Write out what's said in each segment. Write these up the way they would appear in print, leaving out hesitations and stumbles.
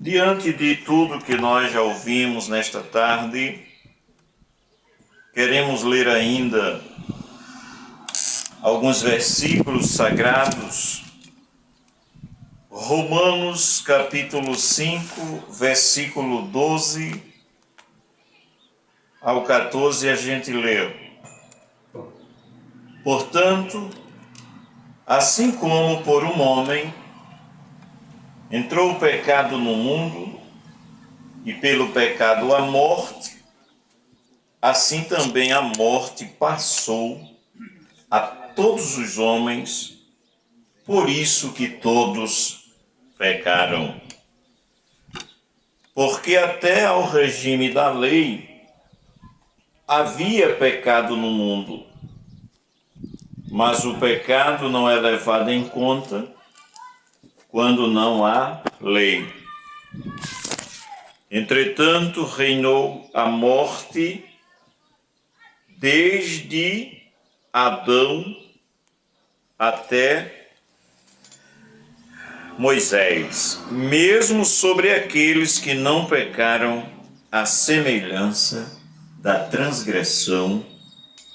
Diante de tudo que nós já ouvimos nesta tarde, queremos ler ainda alguns versículos sagrados. Romanos capítulo 5, versículo 12 ao 14, a gente lê: Portanto, assim como por um homem entrou o pecado no mundo, e pelo pecado a morte, assim também a morte passou a todos os homens, por isso que todos pecaram. Porque até ao regime da lei havia pecado no mundo, mas o pecado não é levado em conta quando não há lei. Entretanto, reinou a morte desde Adão até Moisés, mesmo sobre aqueles que não pecaram, à semelhança da transgressão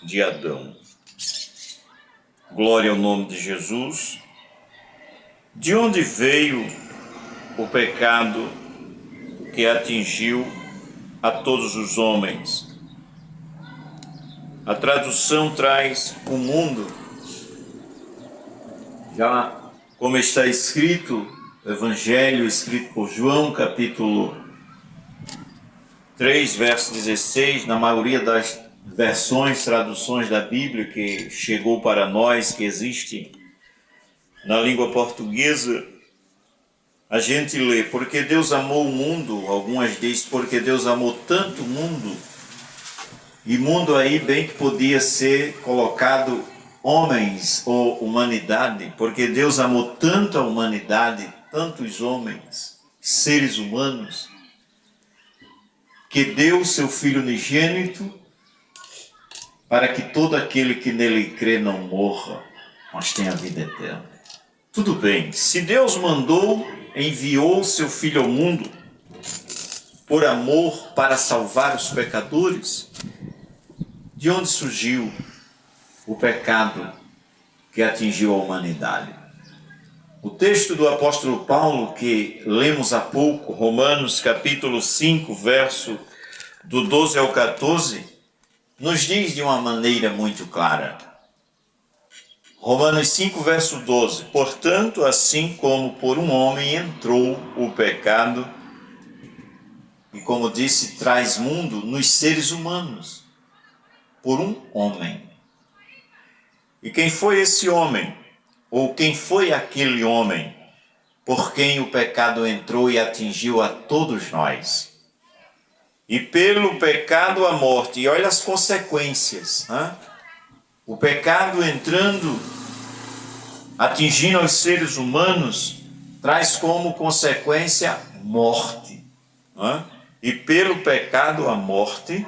de Adão. Glória ao nome de Jesus. De onde veio o pecado que atingiu a todos os homens? A tradução traz o mundo. Já como está escrito, o Evangelho escrito por João, capítulo 3, verso 16, na maioria das versões, traduções da Bíblia que chegou para nós, que existe na língua portuguesa, a gente lê: porque Deus amou o mundo, algumas dizem porque Deus amou tanto o mundo, e mundo aí bem que podia ser colocado homens ou humanidade, porque Deus amou tanto a humanidade, tantos homens, seres humanos, que deu seu Filho unigênito para que todo aquele que nele crê não morra, mas tenha vida eterna. Tudo bem, se Deus mandou, enviou seu Filho ao mundo por amor para salvar os pecadores, de onde surgiu o pecado que atingiu a humanidade? O texto do apóstolo Paulo que lemos há pouco, Romanos capítulo 5, verso do 12 ao 14, nos diz de uma maneira muito clara. Romanos 5, verso 12: Portanto, assim como por um homem entrou o pecado, e como disse, traz mundo nos seres humanos, por um homem. E quem foi esse homem? Ou quem foi aquele homem por quem o pecado entrou e atingiu a todos nós? E pelo pecado a morte. E olha as consequências. O pecado entrando, atingindo os seres humanos, traz como consequência morte. E pelo pecado a morte.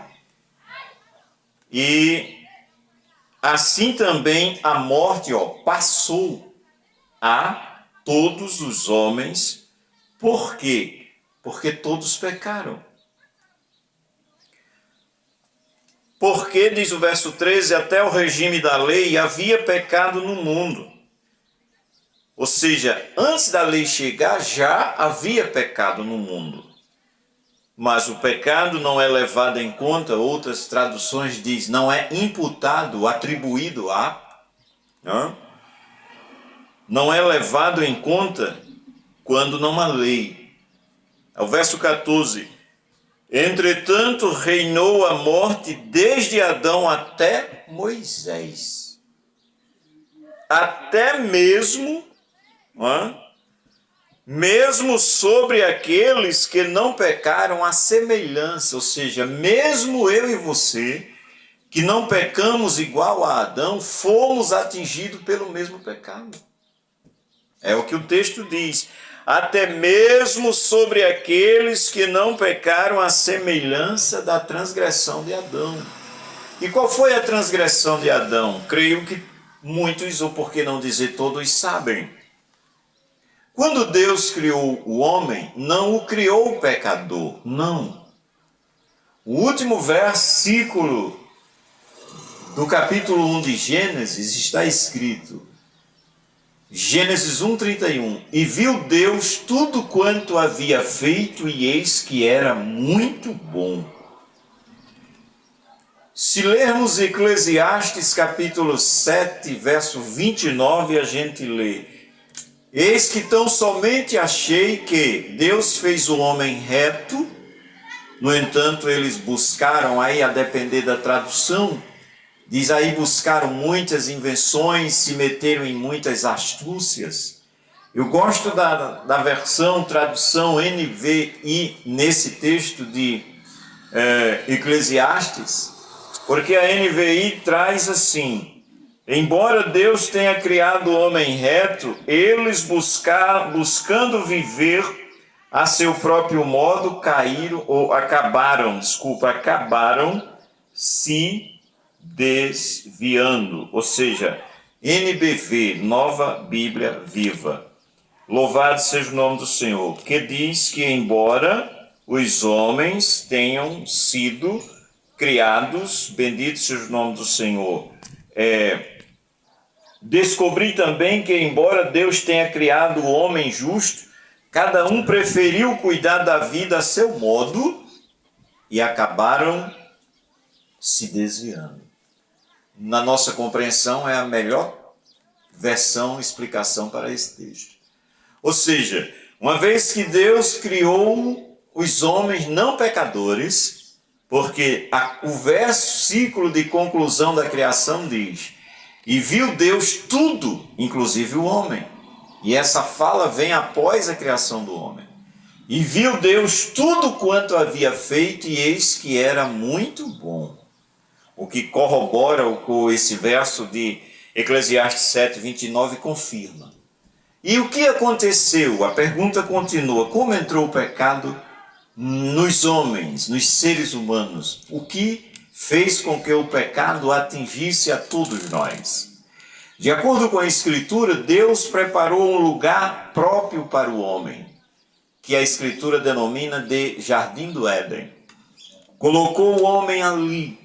E assim também a morte passou a todos os homens. Por quê? Porque todos pecaram. Porque, diz o verso 13, até o regime da lei havia pecado no mundo. Ou seja, antes da lei chegar já havia pecado no mundo. Mas o pecado não é levado em conta, outras traduções diz, não é imputado, atribuído a. Não é levado em conta quando não há lei. O verso 14. Entretanto, reinou a morte desde Adão até Moisés. Até mesmo sobre aqueles que não pecaram, a semelhança, ou seja, mesmo eu e você, que não pecamos igual a Adão, fomos atingidos pelo mesmo pecado. É o que o texto diz. Até mesmo sobre aqueles que não pecaram, a semelhança da transgressão de Adão. E qual foi a transgressão de Adão? Creio que muitos, ou por que não dizer todos, sabem. Quando Deus criou o homem, não o criou pecador, não. O último versículo do capítulo 1 de Gênesis está escrito, Gênesis 1:31, e viu Deus tudo quanto havia feito, e eis que era muito bom. Se lermos Eclesiastes capítulo 7, verso 29, a gente lê, eis que tão somente achei que Deus fez o homem reto, no entanto eles buscaram, aí a depender da tradução, diz aí buscaram muitas invenções, se meteram em muitas astúcias. Eu gosto da versão, tradução NVI nesse texto de Eclesiastes, porque a NVI traz assim, embora Deus tenha criado o homem reto, eles buscando viver a seu próprio modo, acabaram se desviando. Ou seja, NBV, Nova Bíblia Viva. Louvado seja o nome do Senhor, que diz que embora os homens tenham sido criados, bendito seja o nome do Senhor, descobri também que embora Deus tenha criado o homem justo, cada um preferiu cuidar da vida a seu modo e acabaram se desviando. Na nossa compreensão é a melhor versão, explicação para esse texto. Ou seja, uma vez que Deus criou os homens não pecadores, porque o versículo de conclusão da criação diz, e viu Deus tudo, inclusive o homem. E essa fala vem após a criação do homem. E viu Deus tudo quanto havia feito, e eis que era muito bom. O que corrobora com esse verso de Eclesiastes 7, 29 confirma. E o que aconteceu? A pergunta continua. Como entrou o pecado nos homens, nos seres humanos? O que fez com que o pecado atingisse a todos nós? De acordo com a Escritura, Deus preparou um lugar próprio para o homem, que a Escritura denomina de Jardim do Éden. Colocou o homem ali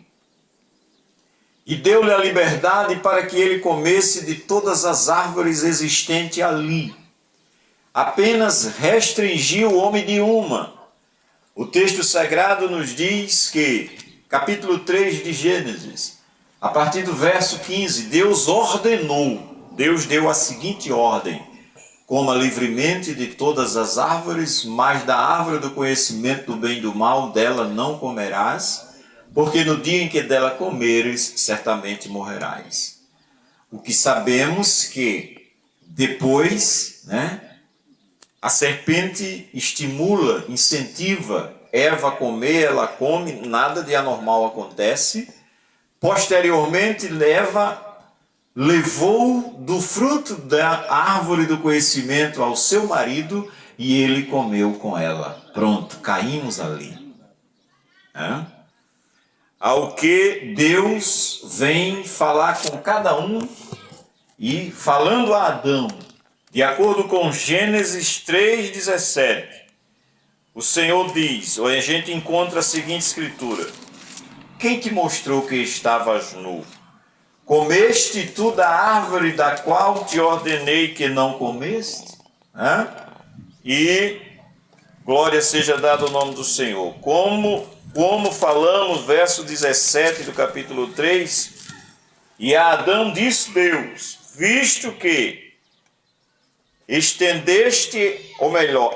e deu-lhe a liberdade para que ele comesse de todas as árvores existentes ali. Apenas restringiu o homem de uma. O texto sagrado nos diz que, capítulo 3 de Gênesis, a partir do verso 15, Deus ordenou, Deus deu a seguinte ordem: coma livremente de todas as árvores, mas da árvore do conhecimento do bem e do mal, dela não comerás, porque no dia em que dela comeres, certamente morrerás. O que sabemos que depois, a serpente estimula, incentiva Eva a comer, ela come, nada de anormal acontece. Posteriormente, levou do fruto da árvore do conhecimento ao seu marido e ele comeu com ela. Pronto, caímos ali. Ao que Deus vem falar com cada um e falando a Adão, de acordo com Gênesis 3,17, o Senhor diz, ou a gente encontra a seguinte escritura: quem te mostrou que estavas nu? Comeste tu da árvore da qual te ordenei que não comeste? E glória seja dada ao nome do Senhor. Como falamos, verso 17 do capítulo 3, e a Adão disse Deus, visto que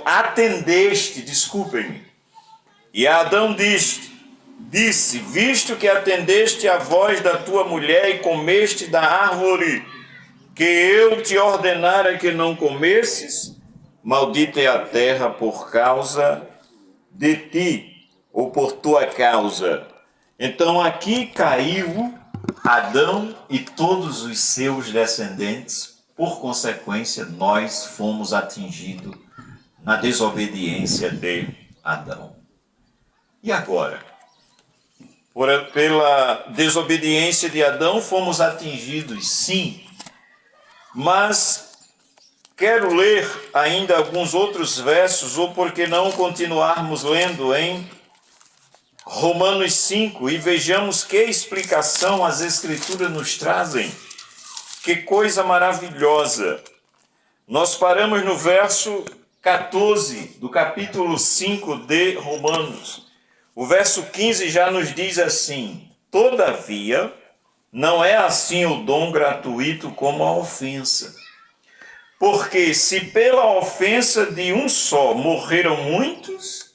atendeste, desculpem-me. E Adão disse, visto que atendeste a voz da tua mulher e comeste da árvore que eu te ordenara que não comesses, maldita é a terra por causa de ti, ou por tua causa. Então aqui caiu Adão e todos os seus descendentes. Por consequência, nós fomos atingidos na desobediência de Adão. E agora? Pela desobediência de Adão, fomos atingidos, sim. Mas quero ler ainda alguns outros versos, ou por que não continuarmos lendo em Romanos 5 e vejamos que explicação as Escrituras nos trazem. Que coisa maravilhosa! Nós paramos no verso 14 do capítulo 5 de Romanos. O verso 15 já nos diz assim: todavia, não é assim o dom gratuito como a ofensa. Porque se pela ofensa de um só morreram muitos,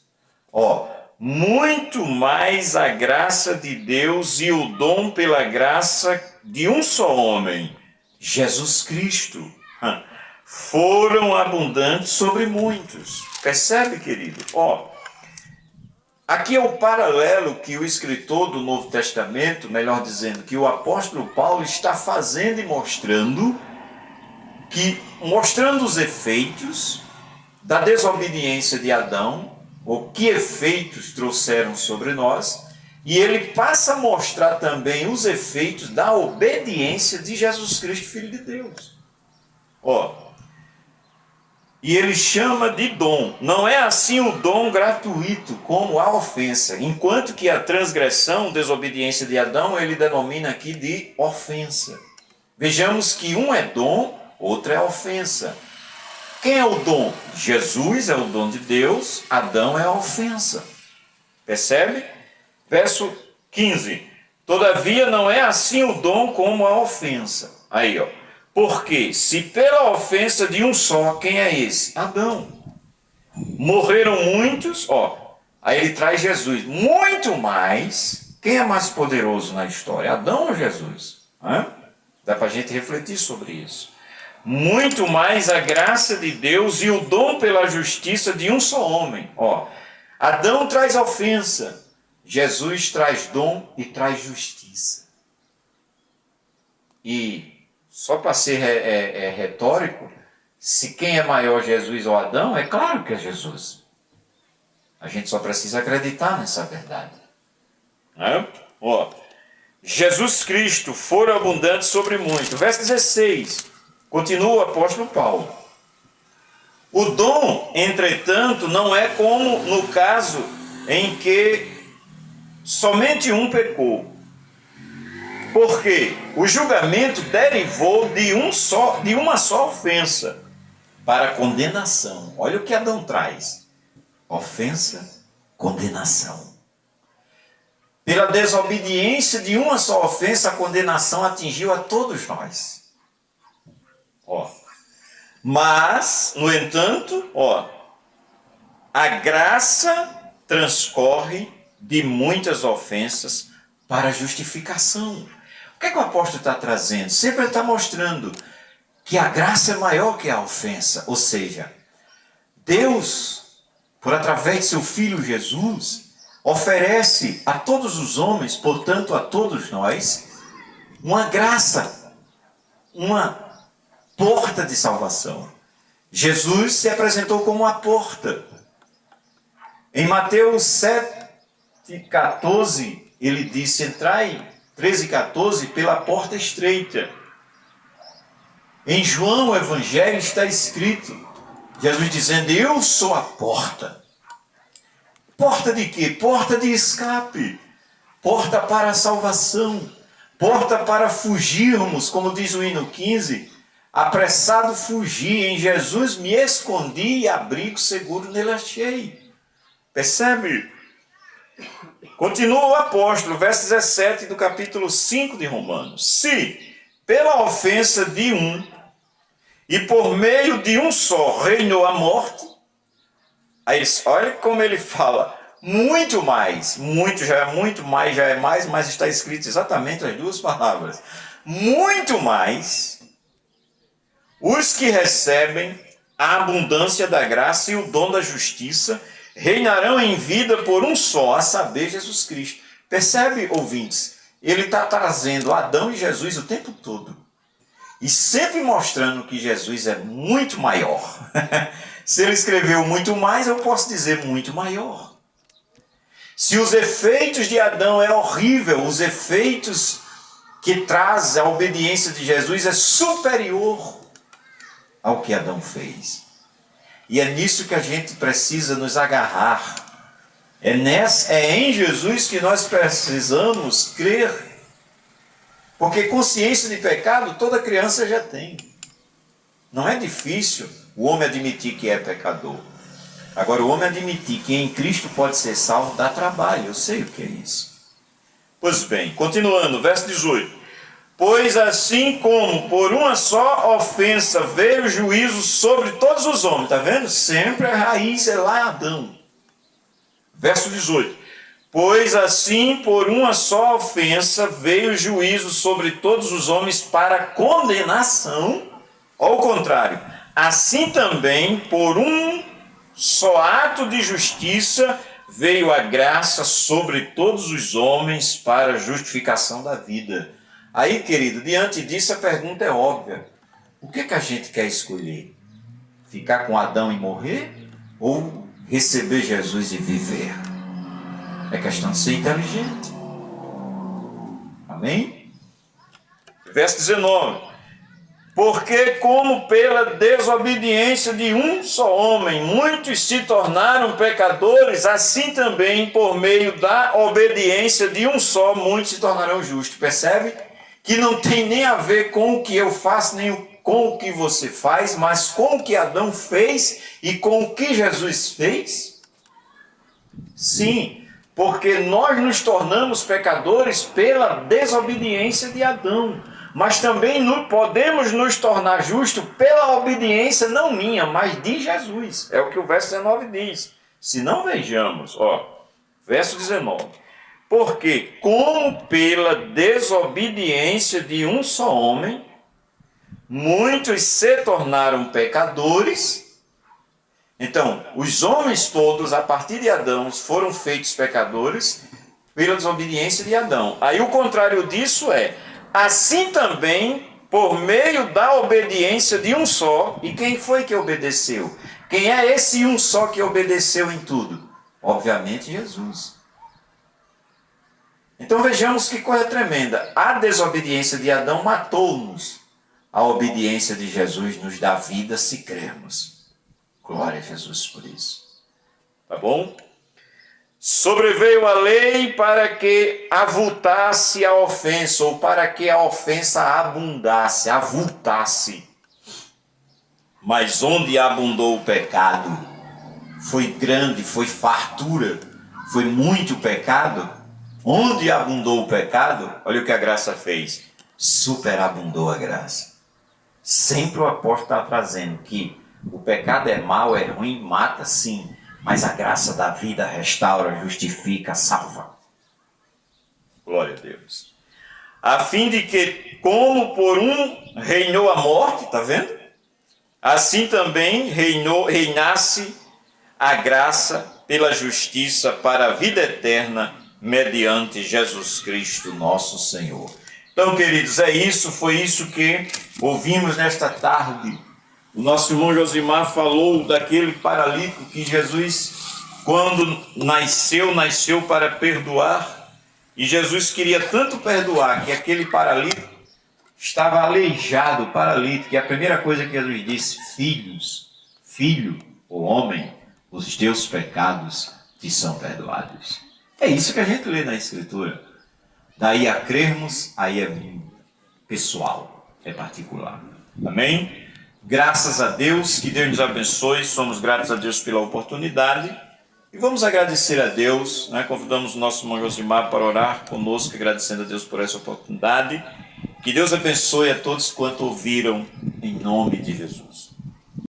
muito mais a graça de Deus e o dom pela graça de um só homem, Jesus Cristo, foram abundantes sobre muitos. Percebe, querido? Aqui é o paralelo que o escritor do Novo Testamento, melhor dizendo, que o apóstolo Paulo está fazendo e mostrando os efeitos da desobediência de Adão, ou que efeitos trouxeram sobre nós, e ele passa a mostrar também os efeitos da obediência de Jesus Cristo, Filho de Deus. E ele chama de dom. Não é assim o dom gratuito como a ofensa, enquanto que a transgressão, desobediência de Adão, ele denomina aqui de ofensa. Vejamos que um é dom, outro é ofensa. Quem é o dom? Jesus é o dom de Deus, Adão é a ofensa. Percebe? Verso 15. Todavia não é assim o dom como a ofensa. Aí, porque se pela ofensa de um só, quem é esse? Adão. Morreram muitos, aí ele traz Jesus. Muito mais, quem é mais poderoso na história? Adão ou Jesus? Dá para a gente refletir sobre isso. Muito mais a graça de Deus e o dom pela justiça de um só homem. Adão traz ofensa, Jesus traz dom e traz justiça. E só para ser retórico, se quem é maior, Jesus ou Adão, é claro que é Jesus. A gente só precisa acreditar nessa verdade. Jesus Cristo foram abundantes sobre muito. Verso 16. Continua o apóstolo Paulo. O dom, entretanto, não é como no caso em que somente um pecou. Porque o julgamento derivou de uma só ofensa para condenação. Olha o que Adão traz. Ofensa, condenação. Pela desobediência de uma só ofensa, a condenação atingiu a todos nós. Mas, no entanto, a graça transcorre de muitas ofensas para a justificação. O que é que o apóstolo está trazendo? Sempre ele está mostrando que a graça é maior que a ofensa. Ou seja, Deus, por através de seu Filho Jesus, oferece a todos os homens, portanto a todos nós, uma graça, uma porta de salvação. Jesus se apresentou como a porta. Em Mateus 7,14, ele disse: entrai, 13,14, pela porta estreita. Em João, o Evangelho, está escrito, Jesus dizendo: eu sou a porta. Porta de quê? Porta de escape. Porta para a salvação. Porta para fugirmos, como diz o hino 15, apressado fugi, em Jesus me escondi e abrigo seguro nele achei. Percebe? Continua o apóstolo, verso 17 do capítulo 5 de Romanos. Se pela ofensa de um e por meio de um só reinou a morte, aí olha como ele fala, muito mais, muito já é mais, mas está escrito exatamente as duas palavras. Muito mais os que recebem a abundância da graça e o dom da justiça reinarão em vida por um só, a saber, Jesus Cristo. Percebe, ouvintes? Ele está trazendo Adão e Jesus o tempo todo. E sempre mostrando que Jesus é muito maior. Se ele escreveu muito mais, eu posso dizer muito maior. Se os efeitos de Adão é horrível, os efeitos que traz a obediência de Jesus é superior. ao que Adão fez. E é nisso que a gente precisa nos agarrar. É em Jesus que nós precisamos crer. Porque consciência de pecado toda criança já tem. Não é difícil o homem admitir que é pecador. Agora, o homem admitir que em Cristo pode ser salvo dá trabalho. Eu sei o que é isso. Pois bem, continuando, verso 18. Pois assim como por uma só ofensa veio o juízo sobre todos os homens. Está vendo? Sempre a raiz é lá Adão. Verso 18. Pois assim por uma só ofensa veio o juízo sobre todos os homens para condenação. Ao contrário, assim também por um só ato de justiça veio a graça sobre todos os homens para a justificação da vida. Aí, querido, diante disso a pergunta é óbvia. O que a gente quer escolher? Ficar com Adão e morrer? Ou receber Jesus e viver? É questão de ser inteligente. Amém? Verso 19. Porque como pela desobediência de um só homem, muitos se tornaram pecadores, assim também por meio da obediência de um só, muitos se tornarão justos. Percebe? Que não tem nem a ver com o que eu faço, nem com o que você faz, mas com o que Adão fez e com o que Jesus fez? Sim, porque nós nos tornamos pecadores pela desobediência de Adão, mas também podemos nos tornar justos pela obediência não minha, mas de Jesus. É o que o verso 19 diz. Se não vejamos, verso 19. Porque, como pela desobediência de um só homem, muitos se tornaram pecadores. Então, os homens todos, a partir de Adão, foram feitos pecadores pela desobediência de Adão. Aí o contrário disso é, assim também, por meio da obediência de um só. E quem foi que obedeceu? Quem é esse um só que obedeceu em tudo? Obviamente, Jesus. Então vejamos que coisa tremenda. A desobediência de Adão matou-nos. A obediência de Jesus nos dá vida se crermos. Glória a Jesus por isso. Tá bom? Sobreveio a lei para que avultasse a ofensa, ou para que a ofensa abundasse, avultasse. Mas onde abundou o pecado, foi grande, foi fartura, foi muito pecado. Onde abundou o pecado, olha o que a graça fez. Superabundou a graça. Sempre o apóstolo está trazendo que o pecado é mau, é ruim, mata sim. Mas a graça da vida restaura, justifica, salva. Glória a Deus. A fim de que, como por um reinou a morte, está vendo? Assim também reinasse a graça pela justiça para a vida eterna, mediante Jesus Cristo, nosso Senhor. Então, queridos, foi isso que ouvimos nesta tarde. O nosso irmão Josimar falou daquele paralítico que Jesus, quando nasceu para perdoar. E Jesus queria tanto perdoar que aquele paralítico estava aleijado, paralítico. E a primeira coisa que Jesus disse, filho, ou homem, os teus pecados te são perdoados. É isso que a gente lê na Escritura. Daí a crermos, aí é pessoal, é particular. Amém? Graças a Deus, que Deus nos abençoe. Somos gratos a Deus pela oportunidade. E vamos agradecer a Deus, né? Convidamos o nosso irmão Josimar para orar conosco, agradecendo a Deus por essa oportunidade. Que Deus abençoe a todos quanto ouviram, em nome de Jesus.